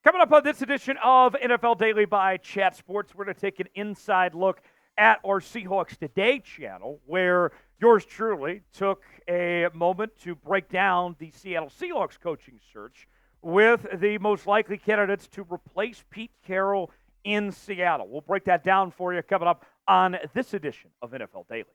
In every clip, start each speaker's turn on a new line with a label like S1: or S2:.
S1: Coming up on this edition of NFL Daily by Chat Sports, we're going to take an inside look at our Seahawks Today channel, where yours truly took a moment to break down the Seattle Seahawks coaching search with the most likely candidates to replace Pete Carroll in Seattle. We'll break that down for you coming up on this edition of NFL Daily.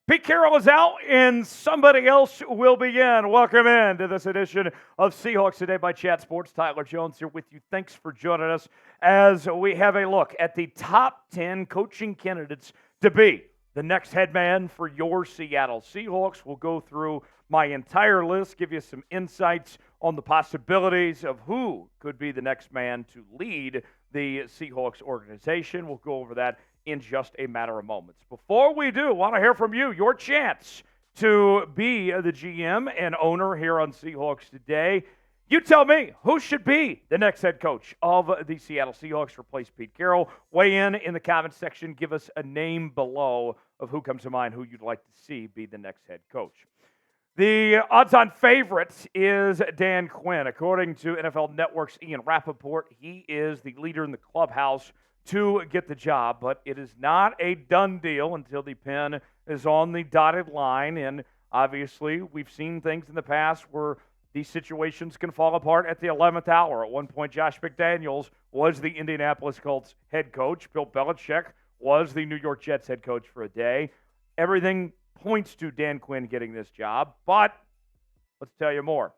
S1: Pete Carroll is out, and somebody else will be in. Welcome in to this edition of Seahawks Today by Chat Sports. Tyler Jones here with you. Thanks for joining us as we have a look at the top 10 coaching candidates to be the next head man for your Seattle Seahawks. We'll go through my entire list, give you some insights on the possibilities of who could be the next man to lead the Seahawks organization. We'll go over that in just a matter of moments. Before we do, I want to hear from you, your chance to be the GM and owner here on Seahawks Today. You tell me, who should be the next head coach of the Seattle Seahawks, replace Pete Carroll? Weigh in the comments section. Give us a name below of who comes to mind, who you'd like to see be the next head coach. The odds-on favorite is Dan Quinn. According to NFL Network's Ian Rappaport, he is the leader in the clubhouse to get the job, but it is not a done deal until the pen is on the dotted line. And obviously, we've seen things in the past where these situations can fall apart at the 11th hour. At one point, Josh McDaniels was the Indianapolis Colts head coach. Bill Belichick was the New York Jets head coach for a day. Everything points to Dan Quinn getting this job, but let's tell you more.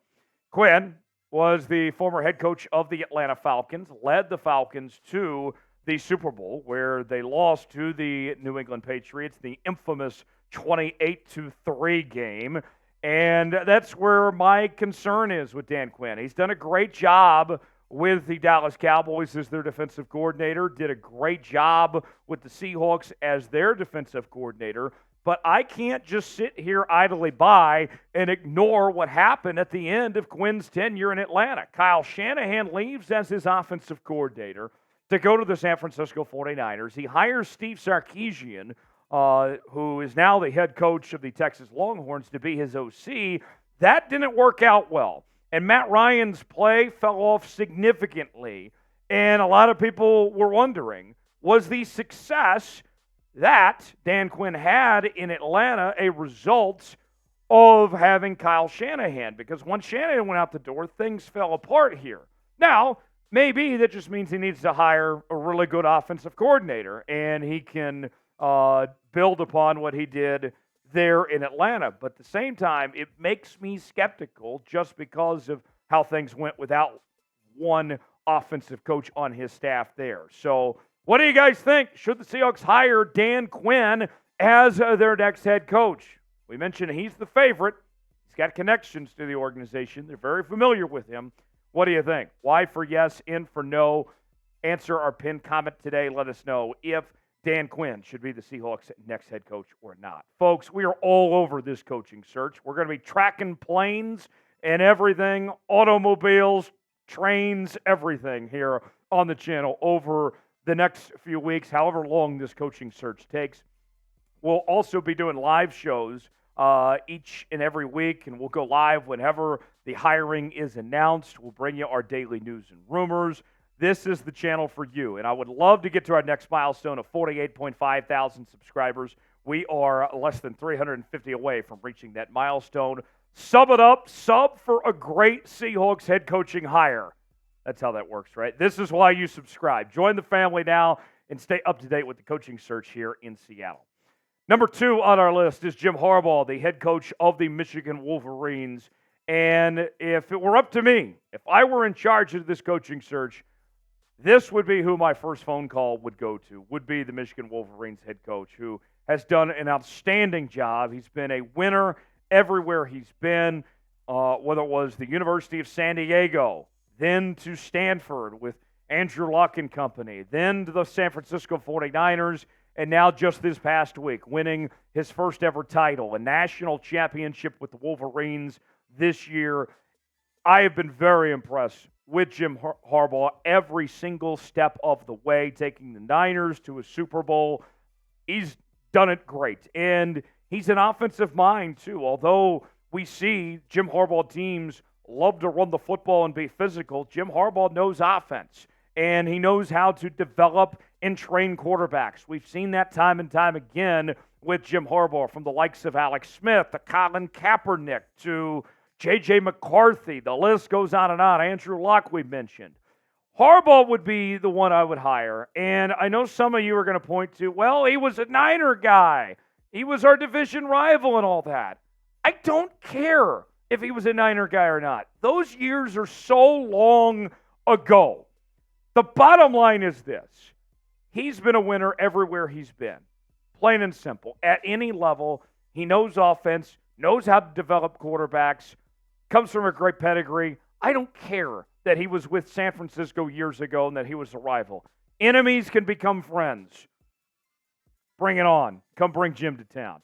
S1: Quinn was the former head coach of the Atlanta Falcons, led the Falcons to the Super Bowl, where they lost to the New England Patriots, the infamous 28-3 game. And that's where my concern is with Dan Quinn. He's done a great job with the Dallas Cowboys as their defensive coordinator, did a great job with the Seahawks as their defensive coordinator. But I can't just sit here idly by and ignore what happened at the end of Quinn's tenure in Atlanta. Kyle Shanahan leaves as his offensive coordinator to go to the San Francisco 49ers. He hires Steve Sarkisian, who is now the head coach of the Texas Longhorns, to be his OC. That didn't work out well. And Matt Ryan's play fell off significantly. And a lot of people were wondering, was the success that Dan Quinn had in Atlanta a result of having Kyle Shanahan? Because once Shanahan went out the door, things fell apart here. Now, maybe that just means he needs to hire a really good offensive coordinator, and he can build upon what he did there in Atlanta. But at the same time, it makes me skeptical just because of how things went without one offensive coach on his staff there. So what do you guys think? Should the Seahawks hire Dan Quinn as their next head coach? We mentioned he's the favorite. He's got connections to the organization. They're very familiar with him. What do you think? Y for yes, N for no. Answer our pinned comment today. Let us know if Dan Quinn should be the Seahawks' next head coach or not. Folks, we are all over this coaching search. We're going to be tracking planes and everything, automobiles, trains, everything here on the channel over the next few weeks, however long this coaching search takes. We'll also be doing live shows each and every week, and we'll go live whenever the hiring is announced. We'll bring you our daily news and rumors. This is the channel for you, and I would love to get to our next milestone of 48.5 thousand subscribers. We are less than 350 away from reaching that milestone. Sub it up. Sub for a great Seahawks head coaching hire. That's how that works, right? This is why you subscribe. Join the family now and stay up to date with the coaching search here in Seattle. Number 2 on our list is Jim Harbaugh, the head coach of the Michigan Wolverines. And if it were up to me, if I were in charge of this coaching search, this would be who my first phone call would go to, would be the Michigan Wolverines head coach, who has done an outstanding job. He's been a winner everywhere he's been, whether it was the University of San Diego, then to Stanford with Andrew Luck and company, then to the San Francisco 49ers, and now just this past week, winning his first ever title, a national championship with the Wolverines this year. I have been very impressed with Jim Harbaugh every single step of the way, taking the Niners to a Super Bowl. He's done it great. And he's an offensive mind, too. Although we see Jim Harbaugh teams love to run the football and be physical, Jim Harbaugh knows offense. And he knows how to develop and train quarterbacks. We've seen that time and time again with Jim Harbaugh, from the likes of Alex Smith to Colin Kaepernick to J.J. McCarthy. The list goes on and on. Andrew Luck, we mentioned. Harbaugh would be the one I would hire. And I know some of you are going to point to, well, he was a Niner guy. He was our division rival and all that. I don't care if he was a Niner guy or not. Those years are so long ago. The bottom line is this. He's been a winner everywhere he's been. Plain and simple. At any level, he knows offense, knows how to develop quarterbacks, comes from a great pedigree. I don't care that he was with San Francisco years ago and that he was a rival. Enemies can become friends. Bring it on. Come bring Jim to town.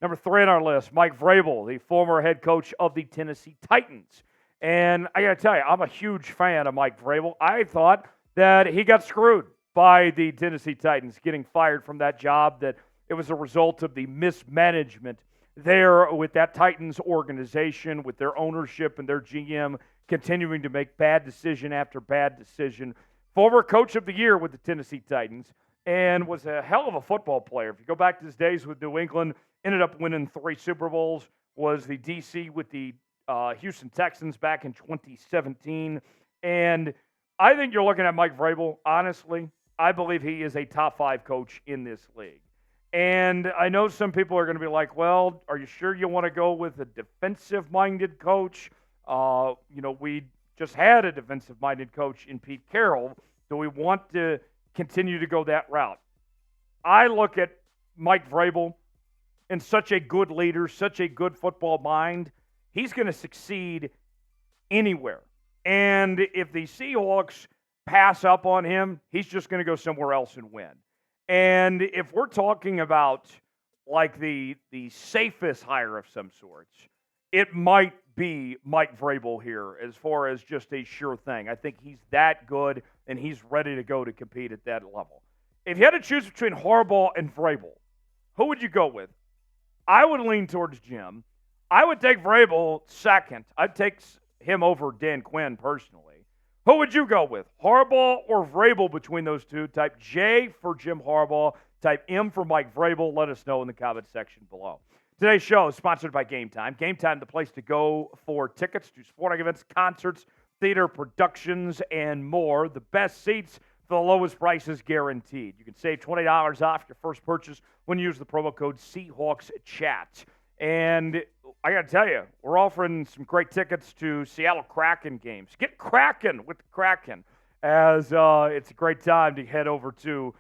S1: Number 3 on our list, Mike Vrabel, the former head coach of the Tennessee Titans. And I got to tell you, I'm a huge fan of Mike Vrabel. I thought that he got screwed by the Tennessee Titans getting fired from that job, that it was a result of the mismanagement there with that Titans organization, with their ownership and their GM continuing to make bad decision after bad decision. Former coach of the year with the Tennessee Titans, and was a hell of a football player. If you go back to his days with New England, ended up winning 3 Super Bowls, was the DC with the Houston Texans back in 2017. And I think you're looking at Mike Vrabel. Honestly, I believe he is a top 5 coach in this league. And I know some people are going to be like, well, are you sure you want to go with a defensive-minded coach? We just had a defensive-minded coach in Pete Carroll. Do we want to continue to go that route? I look at Mike Vrabel and such a good leader, such a good football mind. He's going to succeed anywhere. And if the Seahawks pass up on him, he's just going to go somewhere else and win. And if we're talking about like the safest hire of some sorts, it might be Mike Vrabel here as far as just a sure thing. I think he's that good, and he's ready to go to compete at that level. If you had to choose between Harbaugh and Vrabel, who would you go with? I would lean towards Jim. I would take Vrabel second. I'd take him over Dan Quinn personally. Who would you go with, Harbaugh or Vrabel between those two? Type J for Jim Harbaugh. Type M for Mike Vrabel. Let us know in the comment section below. Today's show is sponsored by Game Time. Game Time, the place to go for tickets to sporting events, concerts, theater productions, and more. The best seats for the lowest prices guaranteed. You can save $20 off your first purchase when you use the promo code SeahawksChat. And I got to tell you, we're offering some great tickets to Seattle Kraken games. Get Kraken with the Kraken, as it's a great time to head over to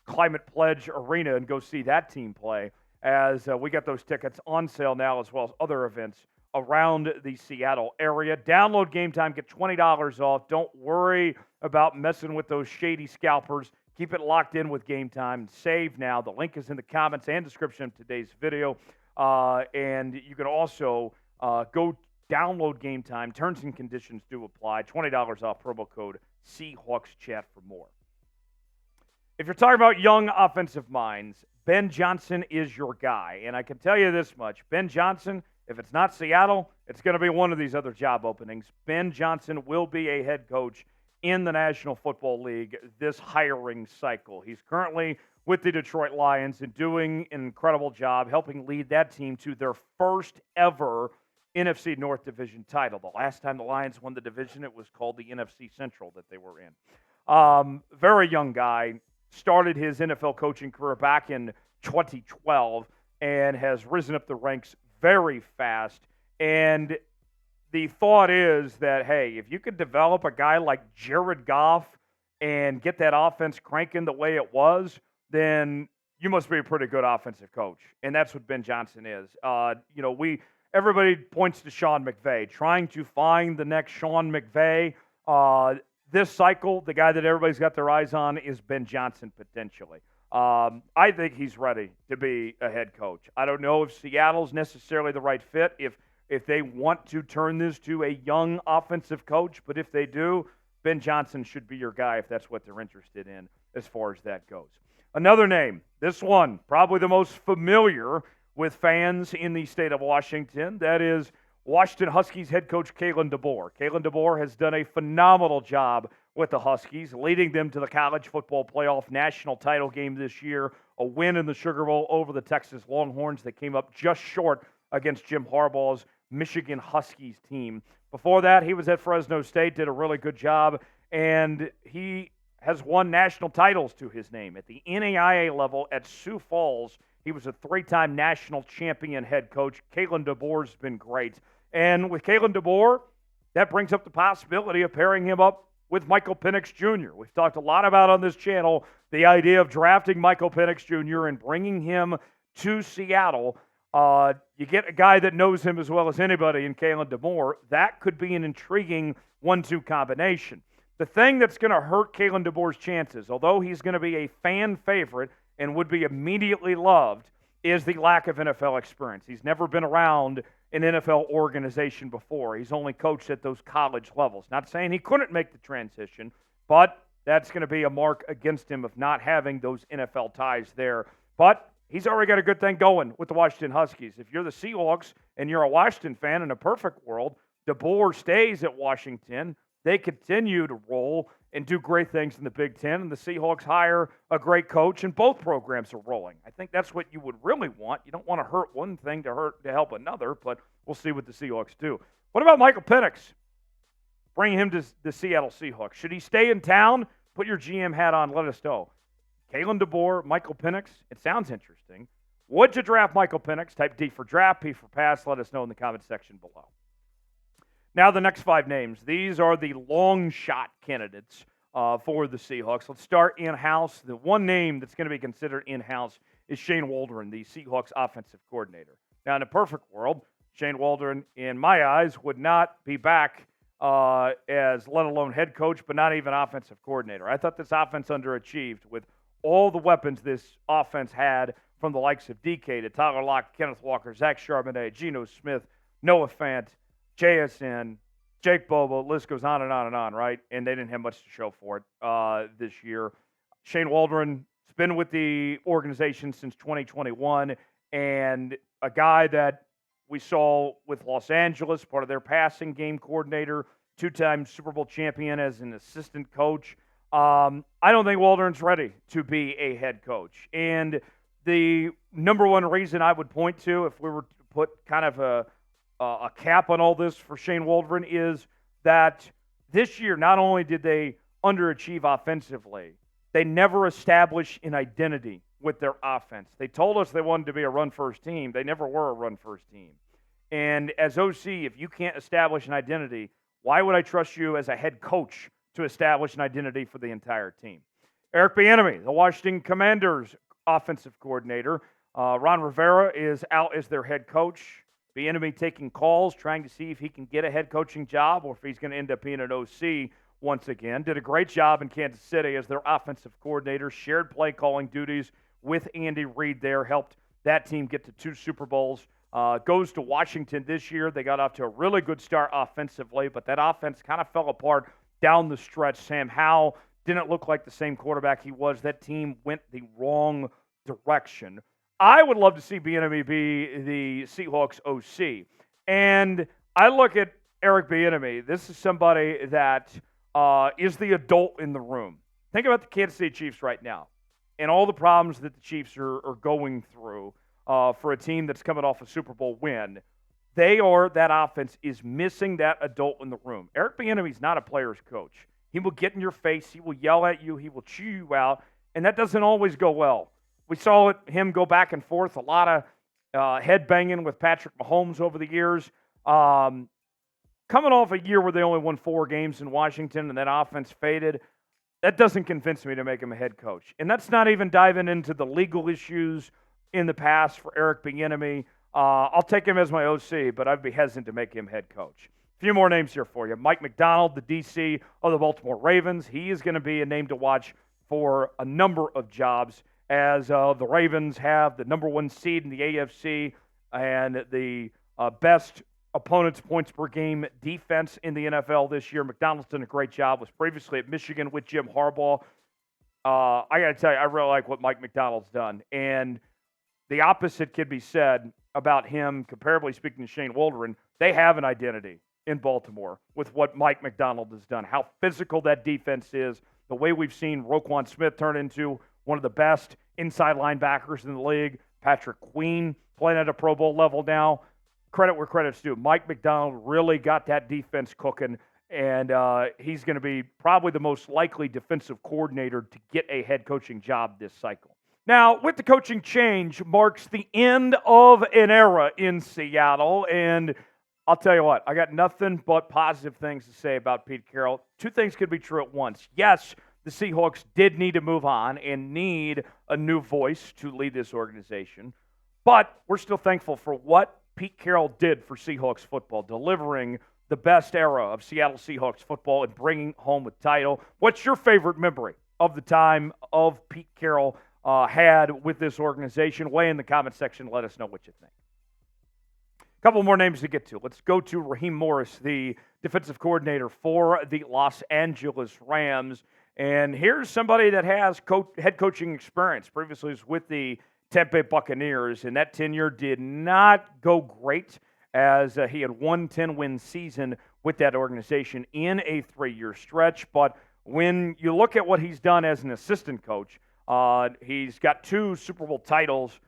S1: Climate Pledge Arena and go see that team play, as we got those tickets on sale now, as well as other events around the Seattle area. Download Game Time, get $20 off. Don't worry about messing with those shady scalpers. Keep it locked in with Game Time and save now. The link is in the comments and description of today's video. And you can also go download Game Time. Terms and conditions do apply. $20 off, promo code SeahawksChat for more. If you're talking about young offensive minds, Ben Johnson is your guy. And I can tell you this much. Ben Johnson, if it's not Seattle, it's going to be one of these other job openings. Ben Johnson will be a head coach in the National Football League this hiring cycle. He's currently with the Detroit Lions and doing an incredible job helping lead that team to their first ever NFC North Division title. The last time the Lions won the division, it was called the NFC Central that they were in. Very young guy, started his NFL coaching career back in 2012 and has risen up the ranks very fast. And the thought is that, hey, if you could develop a guy like Jared Goff and get that offense cranking the way it was, then you must be a pretty good offensive coach. And that's what Ben Johnson is. Everybody points to Sean McVay, trying to find the next Sean McVay. This cycle, the guy that everybody's got their eyes on is Ben Johnson potentially. I think he's ready to be a head coach. I don't know if Seattle's necessarily the right fit, if they want to turn this to a young offensive coach, but if they do, Ben Johnson should be your guy if that's what they're interested in as far as that goes. Another name This one, probably the most familiar with fans in the state of Washington. That is Washington Huskies head coach Kalen DeBoer. Kalen DeBoer has done a phenomenal job with the Huskies, leading them to the college football playoff national title game this year, a win in the Sugar Bowl over the Texas Longhorns that came up just short against Jim Harbaugh's Michigan Huskies team. Before that, he was at Fresno State, did a really good job, and he has won national titles to his name. At the NAIA level at Sioux Falls, he was a three-time national champion head coach. Kalen DeBoer's been great. And with Kalen DeBoer, that brings up the possibility of pairing him up with Michael Penix Jr. We've talked a lot about on this channel the idea of drafting Michael Penix Jr. and bringing him to Seattle. You get a guy that knows him as well as anybody in Kalen DeBoer. That could be an intriguing 1-2 combination. The thing that's going to hurt Kalen DeBoer's chances, although he's going to be a fan favorite and would be immediately loved, is the lack of NFL experience. He's never been around an NFL organization before. He's only coached at those college levels. Not saying he couldn't make the transition, but that's going to be a mark against him of not having those NFL ties there. But he's already got a good thing going with the Washington Huskies. If you're the Seahawks and you're a Washington fan in a perfect world, DeBoer stays at Washington. They continue to roll and do great things in the Big Ten, and the Seahawks hire a great coach, and both programs are rolling. I think that's what you would really want. You don't want to hurt one thing to help another, but we'll see what the Seahawks do. What about Michael Penix? Bring him to the Seattle Seahawks. Should he stay in town? Put your GM hat on. Let us know. Kalen DeBoer, Michael Penix. It sounds interesting. Would you draft Michael Penix? Type D for draft, P for pass. Let us know in the comment section below. Now the next 5 names. These are the long shot candidates for the Seahawks. Let's start in-house. The one name that's going to be considered in-house is Shane Waldren, the Seahawks offensive coordinator. Now, in a perfect world, Shane Waldren, in my eyes, would not be back as let alone head coach, but not even offensive coordinator. I thought this offense underachieved with all the weapons this offense had, from the likes of DK to Tyler Lockett, Kenneth Walker, Zach Charbonnet, Geno Smith, Noah Fant, JSN, Jake Bobo, list goes on and on and on, right? And they didn't have much to show for it this year. Shane Waldron has been with the organization since 2021, and a guy that we saw with Los Angeles, part of their passing game coordinator, 2-time Super Bowl champion as an assistant coach. I don't think Waldron's ready to be a head coach. And the number one reason I would point to, if we were to put kind of a cap on all this for Shane Waldron, is that this year not only did they underachieve offensively, they never established an identity with their offense. They told us they wanted to be a run-first team. They never were a run-first team. And as OC, if you can't establish an identity, why would I trust you as a head coach to establish an identity for the entire team? Eric Bieniemy, the Washington Commanders offensive coordinator. Ron Rivera is out as their head coach. Bieniemy taking calls, trying to see if he can get a head coaching job or if he's going to end up being an OC once again. Did a great job in Kansas City as their offensive coordinator, shared play calling duties with Andy Reid there, helped that team get to 2 Super Bowls. Goes to Washington this year. They got off to a really good start offensively, but that offense kind of fell apart down the stretch. Sam Howell didn't look like the same quarterback he was. That team went the wrong direction. I would love to see Bieniemy be the Seahawks OC. And I look at Eric Bieniemy. This is somebody that is the adult in the room. Think about the Kansas City Chiefs right now and all the problems that the Chiefs are going through for a team that's coming off a Super Bowl win. That offense is missing that adult in the room. Eric Bieniemy's not a player's coach. He will get in your face. He will yell at you. He will chew you out. And that doesn't always go well. We saw him go back and forth, a lot of head banging with Patrick Mahomes over the years. Coming off a year where they only won 4 games in Washington and that offense faded, that doesn't convince me to make him a head coach. And that's not even diving into the legal issues in the past for Eric Bieniemy. I'll take him as my OC, but I'd be hesitant to make him head coach. A few more names here for you. Mike McDonald, the DC of the Baltimore Ravens. He is going to be a name to watch for a number of jobs, as the Ravens have the number 1 seed in the AFC and the best opponent's points per game defense in the NFL this year. McDonald's done a great job. Was previously at Michigan with Jim Harbaugh. I got to tell you, I really like what Mike Macdonald's done. And the opposite could be said about him, comparably speaking to Shane Waldren. They have an identity in Baltimore with what Mike Macdonald has done, how physical that defense is, the way we've seen Roquan Smith turn into one of the best inside linebackers in the league, Patrick Queen playing at a Pro Bowl level now. Credit where credit's due. Mike Macdonald really got that defense cooking, and he's going to be probably the most likely defensive coordinator to get a head coaching job this cycle. Now, with the coaching change marks the end of an era in Seattle, and I'll tell you what, I got nothing but positive things to say about Pete Carroll. Two things could be true at once. Yes, the Seahawks did need to move on and need a new voice to lead this organization, but we're still thankful for what Pete Carroll did for Seahawks football, delivering the best era of Seattle Seahawks football and bringing home a title. What's your favorite memory of the time of Pete Carroll had with this organization? Weigh in the comment section. Let us know what you think. A couple more names to get to. Let's go to Raheem Morris, the defensive coordinator for the Los Angeles Rams. And here's somebody that has head coaching experience. Previously was with the Tampa Bay Buccaneers, and that tenure did not go great as he had one 10-win season with that organization in a 3-year stretch. But when you look at what he's done as an assistant coach, he's got 2 Super Bowl titles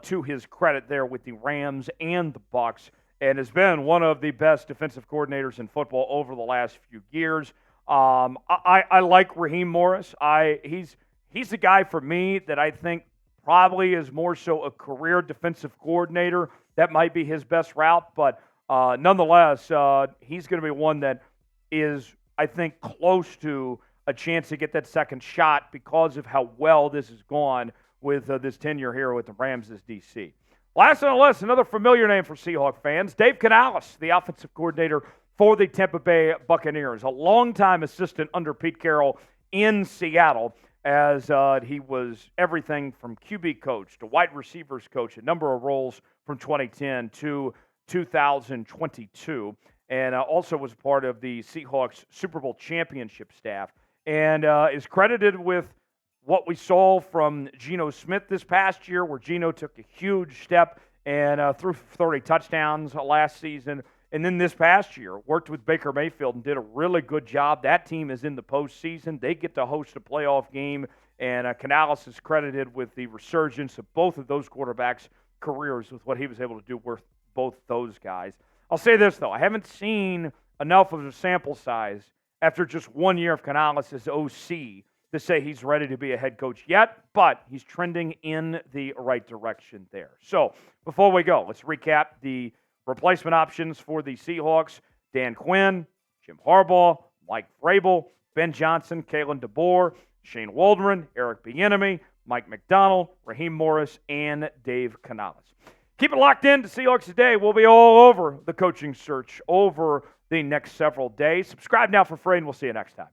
S1: to his credit there with the Rams and the Bucs, and has been one of the best defensive coordinators in football over the last few years. I like Raheem Morris. He's the guy for me that I think probably is more so a career defensive coordinator. That might be his best route, but nonetheless, he's going to be one that is, I think, close to a chance to get that second shot because of how well this has gone with this tenure here with the Rams as DC. Last but not least, another familiar name for Seahawks fans, Dave Canales, the offensive coordinator for the Tampa Bay Buccaneers, a longtime assistant under Pete Carroll in Seattle, as he was everything from QB coach to wide receivers coach, a number of roles from 2010 to 2022, and also was part of the Seahawks Super Bowl championship staff, and is credited with what we saw from Geno Smith this past year, where Geno took a huge step and threw 30 touchdowns last season. And then this past year, worked with Baker Mayfield and did a really good job. That team is in the postseason. They get to host a playoff game, and Canales is credited with the resurgence of both of those quarterbacks' careers with what he was able to do with both those guys. I'll say this, though. I haven't seen enough of a sample size after just 1 year of Canales as OC to say he's ready to be a head coach yet, but he's trending in the right direction there. So before we go, let's recap the replacement options for the Seahawks: Dan Quinn, Jim Harbaugh, Mike Vrabel, Ben Johnson, Kalen DeBoer, Shane Waldren, Eric Bieniemy, Mike Macdonald, Raheem Morris, and Dave Canales. Keep it locked in to Seahawks Today. We'll be all over the coaching search over the next several days. Subscribe now for free, and we'll see you next time.